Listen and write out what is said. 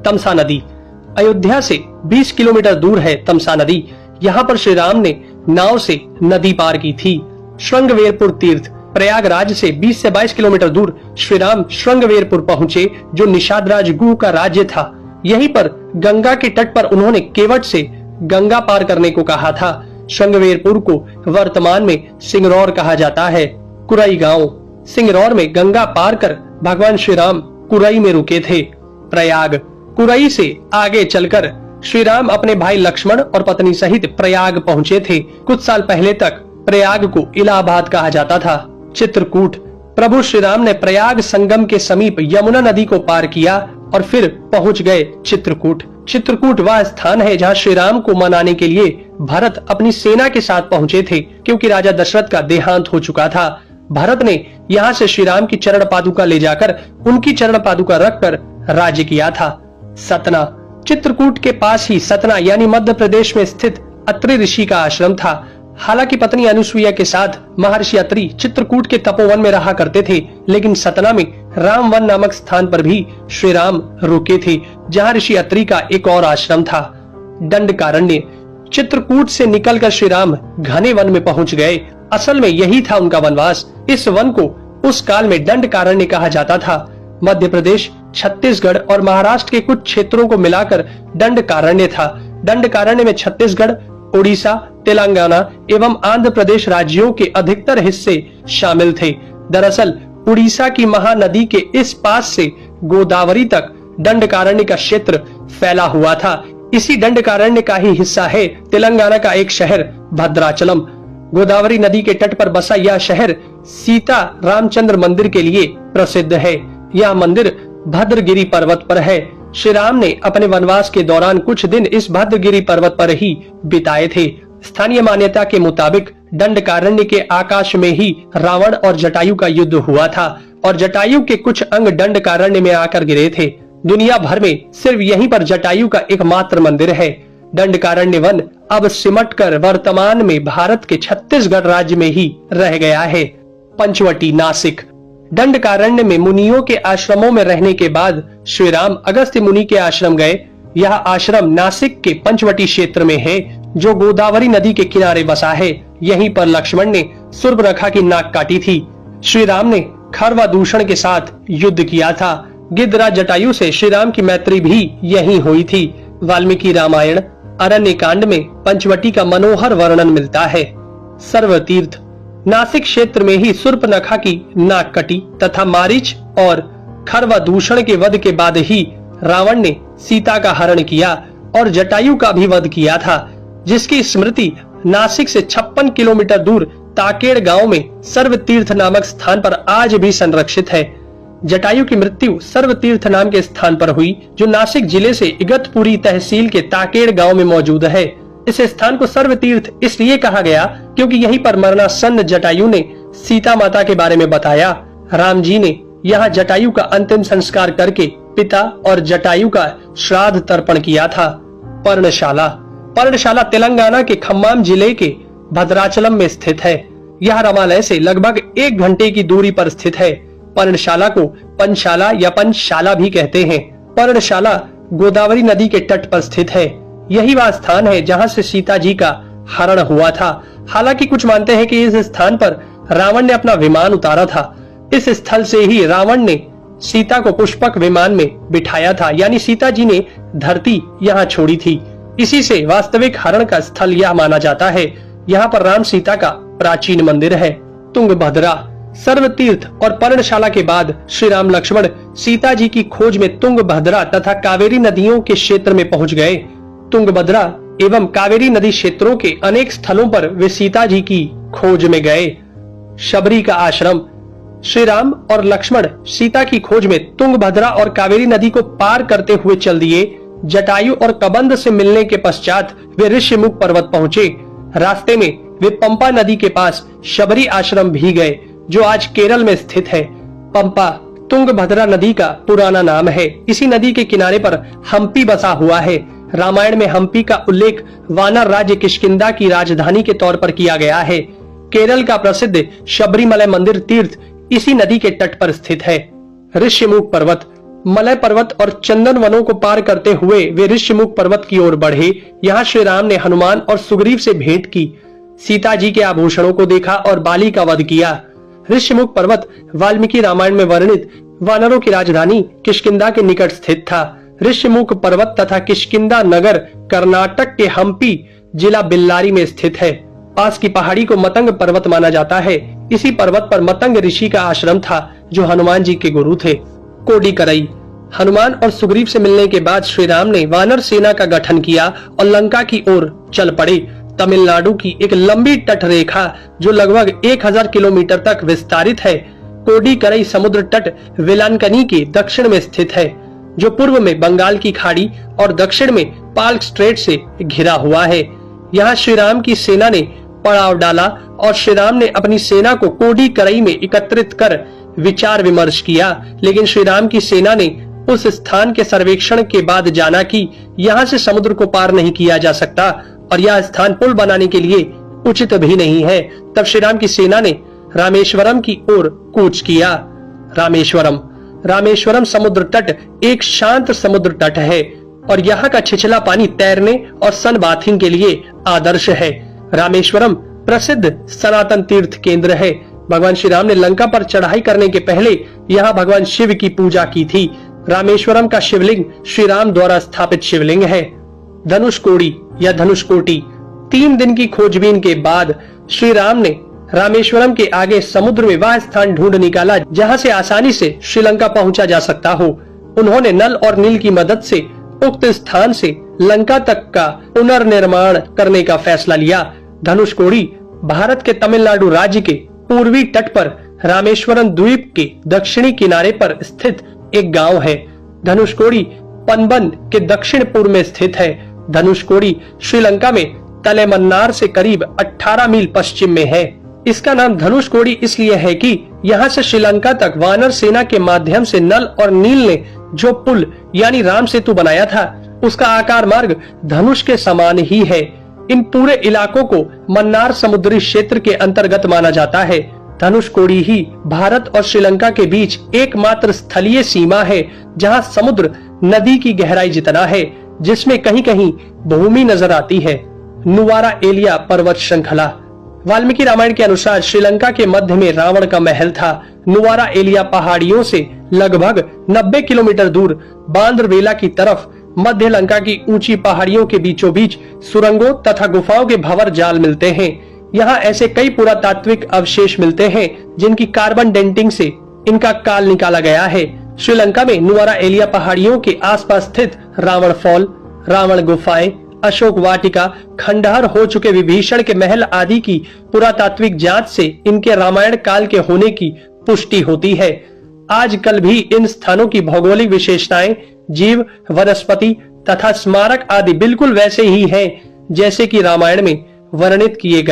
तमसा नदी। अयोध्या से 20 किलोमीटर दूर है तमसा नदी। यहाँ पर श्री राम ने नाव से नदी पार की थी। श्रृंगवेरपुर तीर्थ। प्रयागराज से 20 से 22 किलोमीटर दूर श्री राम श्रृंगवेरपुर पहुँचे, जो निषादराज गुह का राज्य था। यहीं पर गंगा के तट पर उन्होंने केवट से गंगा पार करने को कहा था। श्रृंगवेरपुर को वर्तमान में सिंगरौर कहा जाता है। कुरई गांव। सिंगरौर में गंगा पार कर भगवान श्री राम कुरई में रुके थे। प्रयाग। कुरई से आगे चलकर श्री राम अपने भाई लक्ष्मण और पत्नी सहित प्रयाग पहुंचे थे। कुछ साल पहले तक प्रयाग को इलाहाबाद कहा जाता था। चित्रकूट। प्रभु श्री राम ने प्रयाग संगम के समीप यमुना नदी को पार किया और फिर पहुंच गए चित्रकूट। चित्रकूट वह स्थान है जहां श्री राम को मनाने के लिए भरत अपनी सेना के साथ पहुंचे थे, क्योंकि राजा दशरथ का देहांत हो चुका था। भरत ने यहाँ से श्री राम की चरण पादुका ले जाकर उनकी चरण पादुका रखकर राज्य किया था। सतना। चित्रकूट के पास ही सतना यानी मध्य प्रदेश में स्थित अत्रि ऋषि का आश्रम था। हालांकि पत्नी अनुसुईया के साथ महर्षि अत्रि चित्रकूट के तपोवन में रहा करते थे, लेकिन सतना में रामवन नामक स्थान पर भी श्री राम रुके थे, जहां ऋषि अत्रि का एक और आश्रम था। दंडकारण्य। चित्रकूट से निकलकर श्री राम घने वन में पहुंच गए। असल में यही था उनका वनवास। इस वन को उस काल में दंडकारण्य कहा जाता था। मध्य प्रदेश, छत्तीसगढ़ और महाराष्ट्र के कुछ क्षेत्रों को मिलाकर दंडकारण्य था। दंडकारण्य में छत्तीसगढ़, उड़ीसा, तेलंगाना एवं आंध्र प्रदेश राज्यों के अधिकतर हिस्से शामिल थे। दरअसल उड़ीसा की महानदी के इस पास से गोदावरी तक दंडकारण्य का क्षेत्र फैला हुआ था। इसी दंडकारण्य का ही हिस्सा है तेलंगाना का एक शहर भद्राचलम। गोदावरी नदी के तट पर बसा यह शहर सीता रामचंद्र मंदिर के लिए प्रसिद्ध है। यह मंदिर भद्रगिरी पर्वत पर है। श्री राम ने अपने वनवास के दौरान कुछ दिन इस भद्रगिरी पर्वत पर ही बिताए थे। स्थानीय मान्यता के मुताबिक दंडकारण्य के आकाश में ही रावण और जटायु का युद्ध हुआ था और जटायु के कुछ अंग दंडकारण्य में आकर गिरे थे। दुनिया भर में सिर्फ यहीं पर जटायु का एकमात्र मंदिर है। दंडकारण्य वन अब सिमटकर वर्तमान में भारत के छत्तीसगढ़ राज्य में ही रह गया है। पंचवटी। नासिक। दंडकारण्य में मुनियों के आश्रमों में रहने के बाद श्री राम अगस्त्य मुनि के आश्रम गए। यह आश्रम नासिक के पंचवटी क्षेत्र में है, जो गोदावरी नदी के किनारे बसा है। यहीं पर लक्ष्मण ने सूर्पनखा की नाक काटी थी। श्री राम ने खरवा दूषण के साथ युद्ध किया था। गिद्धराज जटायु से श्री राम की मैत्री भी यहीं हुई थी। वाल्मीकि रामायण अरण्य कांड में पंचवटी का मनोहर वर्णन मिलता है। सर्वतीर्थ। नासिक क्षेत्र में ही सूर्पनखा की नाक कटी तथा मारीच और खरवा दूषण के वध के बाद ही रावण ने सीता का हरण किया और जटायु का भी वध किया था, जिसकी स्मृति नासिक से 56 किलोमीटर दूर ताकेड़ गांव में सर्वतीर्थ नामक स्थान पर आज भी संरक्षित है। जटायु की मृत्यु सर्वतीर्थ नाम के स्थान पर हुई, जो नासिक जिले से इगतपुरी तहसील के ताकेड़ गांव में मौजूद है। इस स्थान को सर्वतीर्थ इसलिए कहा गया क्योंकि यहीं पर मरणासन्न जटायु ने सीता माता के बारे में बताया। राम जी ने यहाँ जटायु का अंतिम संस्कार करके पिता और जटायु का श्राद्ध तर्पण किया था। पर्णशाला। पर्णशाला तेलंगाना के खम्माम जिले के भद्राचलम में स्थित है। यह रामालय से लगभग 1 घंटे की दूरी पर स्थित है। पर्णशाला को पंचशाला या पंचशाला भी कहते हैं। पर्णशाला गोदावरी नदी के तट पर स्थित है। यही वह स्थान है जहां से सीता जी का हरण हुआ था। हालांकि कुछ मानते हैं कि इस स्थान पर रावण ने अपना विमान उतारा था। इस स्थल से ही रावण ने सीता को पुष्पक विमान में बिठाया था, यानी सीता जी ने धरती यहाँ छोड़ी थी। इसी से वास्तविक हरण का स्थल यह माना जाता है। यहाँ पर राम सीता का प्राचीन मंदिर है। तुंगभद्रा। सर्वतीर्थ और पर्णशाला के बाद श्री राम लक्ष्मण सीता जी की खोज में तुंगभद्रा तथा कावेरी नदियों के क्षेत्र में पहुंच गए। तुंगभद्रा एवं कावेरी नदी क्षेत्रों के अनेक स्थलों पर वे सीता जी की खोज में गए। शबरी का आश्रम। श्री राम और लक्ष्मण सीता की खोज में तुंगभद्रा और कावेरी नदी को पार करते हुए चल दिए। जटायु और कबंध से मिलने के पश्चात वे ऋषिमुख पर्वत पहुंचे। रास्ते में वे पंपा नदी के पास शबरी आश्रम भी गए, जो आज केरल में स्थित है। पंपा तुंगभद्रा नदी का पुराना नाम है। इसी नदी के किनारे पर हम्पी बसा हुआ है। रामायण में हम्पी का उल्लेख वानर राज्य किष्किंधा की राजधानी के तौर पर किया गया है। केरल का प्रसिद्ध शबरीमलय मंदिर तीर्थ इसी नदी के तट पर स्थित है। ऋषिमुख पर्वत। मलय पर्वत और चंदन वनों को पार करते हुए वे ऋषिमुख पर्वत की ओर बढ़े। यहाँ श्री राम ने हनुमान और सुग्रीव से भेंट की, सीता जी के आभूषणों को देखा और बाली का वध किया। ऋषिमुख पर्वत वाल्मीकि रामायण में वर्णित वानरों की राजधानी किष्किंधा के निकट स्थित था। ऋषिमुख पर्वत तथा किष्किंधा नगर कर्नाटक के हम्पी जिला बेल्लारी में स्थित है। पास की पहाड़ी को मतंग पर्वत माना जाता है। इसी पर्वत पर मतंग ऋषि का आश्रम था जो हनुमान जी के गुरु थे। कोडीकरई। हनुमान और सुग्रीव से मिलने के बाद श्री राम ने वानर सेना का गठन किया और लंका की ओर चल पड़े। तमिलनाडु की एक लंबी तट रेखा जो लगभग 1000 किलोमीटर तक विस्तारित है। कोडीकरई समुद्र तट वेलांकनी के दक्षिण में स्थित है, जो पूर्व में बंगाल की खाड़ी और दक्षिण में पाल्क स्ट्रेट से घिरा हुआ है। यहाँ श्री राम की सेना ने पड़ाव डाला और श्री राम ने अपनी सेना को कोडीकरई में एकत्रित कर विचार विमर्श किया, लेकिन श्री राम की सेना ने उस स्थान के सर्वेक्षण के बाद जाना कि यहाँ से समुद्र को पार नहीं किया जा सकता और यह स्थान पुल बनाने के लिए उचित भी नहीं है। तब श्री राम की सेना ने रामेश्वरम की ओर कूच किया। रामेश्वरम समुद्र तट एक शांत समुद्र तट है और यहाँ का छिछला पानी तैरने और सन बाथिंग के लिए आदर्श है। रामेश्वरम प्रसिद्ध सनातन तीर्थ केंद्र है। भगवान श्री राम ने लंका पर चढ़ाई करने के पहले यहाँ भगवान शिव की पूजा की थी। रामेश्वरम का शिवलिंग श्री राम द्वारा स्थापित शिवलिंग है। धनुषकोडी या धनुषकोटी। 3 दिन की खोजबीन के बाद श्री राम ने रामेश्वरम के आगे समुद्र में वह स्थान ढूंढ निकाला जहाँ से आसानी से श्रीलंका पहुंचा जा सकता हो। उन्होंने नल और नील की मदद से उक्त स्थान से लंका तक का पुनर्निर्माण करने का फैसला लिया। धनुषकोडी भारत के तमिलनाडु राज्य के पूर्वी तट पर रामेश्वरम द्वीप के दक्षिणी किनारे पर स्थित एक गांव है। धनुषकोडी पनबन के दक्षिण पूर्व में स्थित है। धनुषकोडी श्रीलंका में तलेमन्नार से करीब 18 मील पश्चिम में है। इसका नाम धनुषकोडी इसलिए है कि यहाँ से श्रीलंका तक वानर सेना के माध्यम से नल और नील ने जो पुल यानी राम सेतु बनाया था, उसका आकार मार्ग धनुष के समान ही है। इन पूरे इलाकों को मन्नार समुद्री क्षेत्र के अंतर्गत माना जाता है। धनुषकोडी ही भारत और श्रीलंका के बीच एकमात्र स्थलीय सीमा है जहां समुद्र नदी की गहराई जितना है, जिसमें कहीं कहीं भूमि नजर आती है। नुवारा एलिया पर्वत श्रृंखला। वाल्मीकि रामायण के अनुसार श्रीलंका के मध्य में रावण का महल था। नुवारा एलिया पहाड़ियों से लगभग 90 किलोमीटर दूर बांद्रवेला की तरफ मध्य लंका की ऊंची पहाड़ियों के बीचों बीच सुरंगों तथा गुफाओं के भंवर जाल मिलते हैं। यहाँ ऐसे कई पुरातात्विक अवशेष मिलते हैं जिनकी कार्बन डेंटिंग से इनका काल निकाला गया है। श्रीलंका में नुवारा एलिया पहाड़ियों के आसपास स्थित रावण फॉल, रावण गुफाएं, अशोक वाटिका, खंडहर हो चुके विभीषण के महल आदि की पुरातात्विक जांच से इनके रामायण काल के होने की पुष्टि होती है। आजकल भी इन स्थानों की भौगोलिक विशेषताएं, जीव, वनस्पति तथा स्मारक आदि बिल्कुल वैसे ही हैं जैसे कि रामायण में वर्णित किए गए।